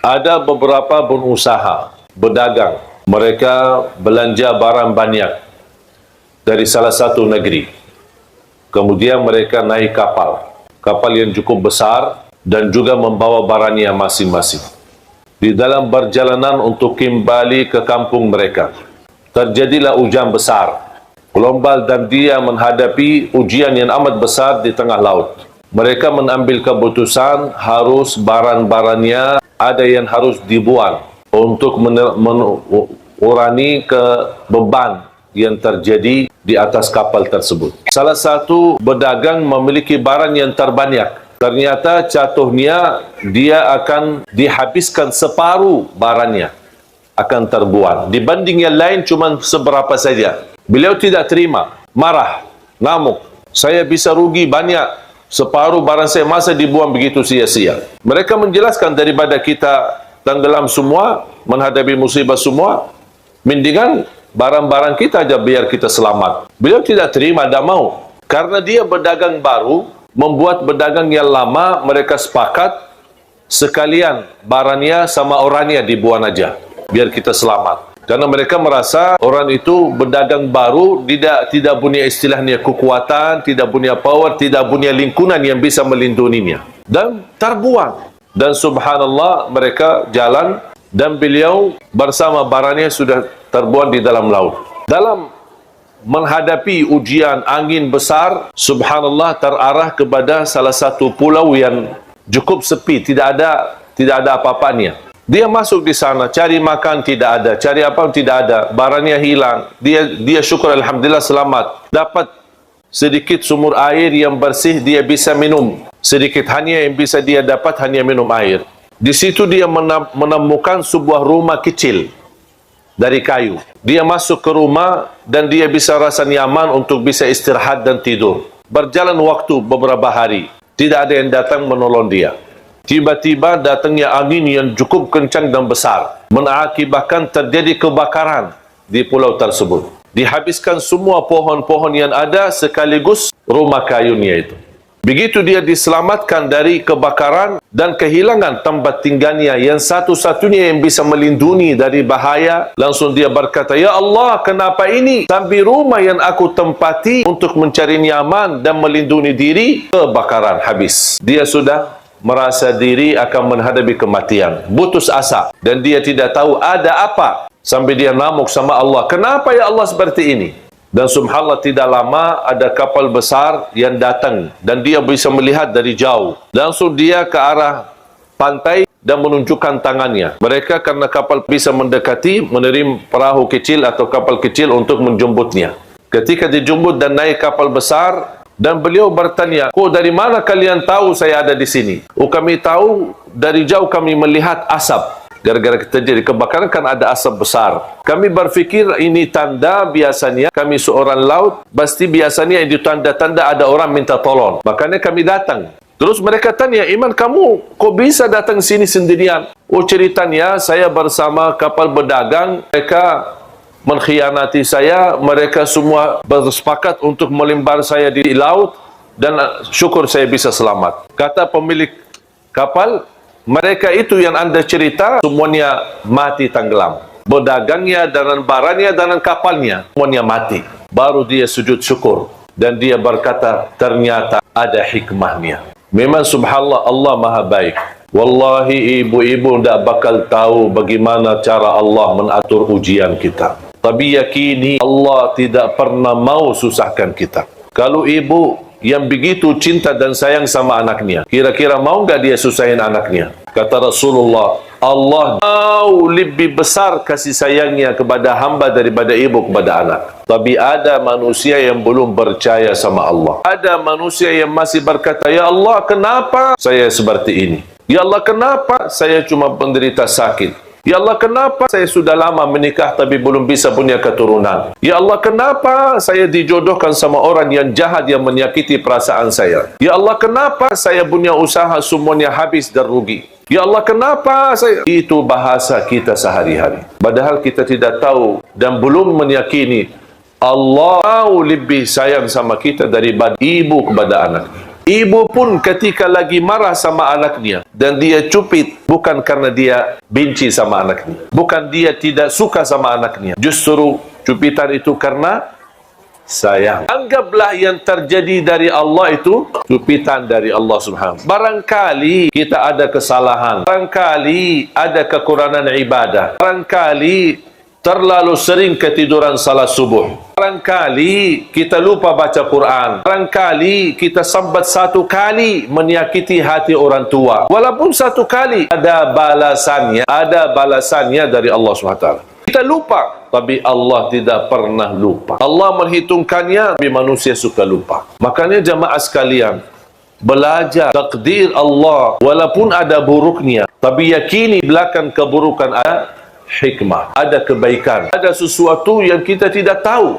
Ada beberapa berusaha, berdagang. Mereka belanja barang banyak dari salah satu negeri. Kemudian mereka naik kapal. Kapal yang cukup besar dan juga membawa barangnya masing-masing. Di dalam perjalanan untuk kembali ke kampung mereka, terjadilah hujan besar. Gelombang dan dia menghadapi ujian yang amat besar di tengah laut. Mereka mengambil keputusan harus barang-barangnya ada yang harus dibuang untuk mengurangi beban yang terjadi di atas kapal tersebut. Salah satu pedagang memiliki barang yang terbanyak. Ternyata jatuhnya dia akan dihabiskan separuh barangnya, akan terbuang. Dibanding yang lain cuma seberapa saja. Beliau tidak terima, marah, ngamuk. Saya bisa rugi banyak. Separuh barang saya masa dibuang begitu sia-sia. Mereka menjelaskan daripada kita tenggelam semua, menghadapi musibah semua, mendingan barang-barang kita aja biar kita selamat. Beliau tidak terima, tidak mau. Karena dia berdagang baru, membuat berdagang yang lama, mereka sepakat sekalian barangnya sama orangnya dibuang aja, biar kita selamat. Karena mereka merasa orang itu berdagang baru, tidak punya istilahnya kekuatan, tidak punya power, tidak punya lingkungan yang bisa melindunginya. Dan terbuang. Dan subhanallah mereka jalan dan beliau bersama barangnya sudah terbuang di dalam laut. Dalam menghadapi ujian angin besar, subhanallah terarah kepada salah satu pulau yang cukup sepi, tidak ada apa-apanya. Dia masuk di sana, cari makan tidak ada, cari apa tidak ada, barangnya hilang. Dia syukur alhamdulillah selamat. Dapat sedikit sumur air yang bersih dia bisa minum. Sedikit hanya yang bisa dia dapat hanya minum air. Di situ dia menemukan sebuah rumah kecil dari kayu. Dia masuk ke rumah dan dia bisa rasa nyaman untuk bisa istirahat dan tidur. Berjalan waktu beberapa hari, tidak ada yang datang menolong dia. Tiba-tiba datangnya angin yang cukup kencang dan besar, mengakibatkan terjadi kebakaran di pulau tersebut. Dihabiskan semua pohon-pohon yang ada sekaligus rumah kayunya itu. Begitu dia diselamatkan dari kebakaran dan kehilangan tempat tinggalnya yang satu-satunya yang bisa melindungi dari bahaya, langsung dia berkata, "Ya Allah, kenapa ini? Sampai rumah yang aku tempati untuk mencari nyaman dan melindungi diri, kebakaran habis." Dia sudah merasa diri akan menghadapi kematian, putus asa, dan dia tidak tahu ada apa. Sampai dia ngamuk sama Allah, "Kenapa ya Allah seperti ini?" Dan subhanallah tidak lama ada kapal besar yang datang dan dia bisa melihat dari jauh. Langsung dia ke arah pantai dan menunjukkan tangannya. Mereka karena kapal bisa mendekati, menerima perahu kecil atau kapal kecil untuk menjemputnya. Ketika dijemput dan naik kapal besar, dan beliau bertanya, "Kok dari mana kalian tahu saya ada di sini?" "Oh, kami tahu dari jauh kami melihat asap. Gara-gara terjadi kebakaran kan ada asap besar. Kami berfikir ini tanda biasanya kami seorang laut, pasti biasanya itu tanda-tanda ada orang minta tolong. Makanya kami datang." Terus mereka tanya, "Iman, kamu kok bisa datang sini sendirian?" "Oh, ceritanya saya bersama kapal berdagang, mereka mengkhianati saya, mereka semua bersepakat untuk melimbar saya di laut dan syukur saya bisa selamat." Kata pemilik kapal, "Mereka itu yang Anda cerita semuanya mati tenggelam. Bedagangnya dan barangnya dan kapalnya semuanya mati." Baru dia sujud syukur dan dia berkata, "Ternyata ada hikmahnya." Memang subhanallah Allah maha baik. Wallahi ibu-ibu tidak bakal tahu bagaimana cara Allah mengatur ujian kita. Tapi yakini Allah tidak pernah mau susahkan kita. Kalau ibu yang begitu cinta dan sayang sama anaknya, kira-kira mau nggak dia susahin anaknya? Kata Rasulullah, Allah jauh lebih besar kasih sayangnya kepada hamba daripada ibu kepada anak. Tapi ada manusia yang belum percaya sama Allah. Ada manusia yang masih berkata, "Ya Allah, kenapa saya seperti ini? Ya Allah, kenapa saya cuma penderita sakit? Ya Allah, kenapa saya sudah lama menikah tapi belum bisa punya keturunan? Ya Allah, kenapa saya dijodohkan sama orang yang jahat yang menyakiti perasaan saya? Ya Allah, kenapa saya punya usaha semuanya habis dan rugi? Ya Allah, kenapa saya..." Itu bahasa kita sehari-hari. Padahal kita tidak tahu dan belum meyakini Allah lebih sayang sama kita daripada ibu kepada anak. Ibu pun ketika lagi marah sama anaknya dan dia cupit, bukan karena dia benci sama anaknya, bukan dia tidak suka sama anaknya, justru cupitan itu karena sayang. Anggaplah yang terjadi dari Allah itu cupitan dari Allah Subhanahu. Barangkali kita ada kesalahan, barangkali ada kekurangan ibadah, barangkali terlalu sering ketiduran salat subuh, barangkali kita lupa baca Quran, barangkali kita sambat satu kali menyakiti hati orang tua, walaupun satu kali ada balasannya dari Allah SWT. Kita lupa, tapi Allah tidak pernah lupa. Allah menghitungkannya, tapi manusia suka lupa. Makanya jamaah sekalian, belajar takdir Allah, walaupun ada buruknya, tapi yakini belakang keburukan ada hikmah, ada kebaikan, ada sesuatu yang kita tidak tahu.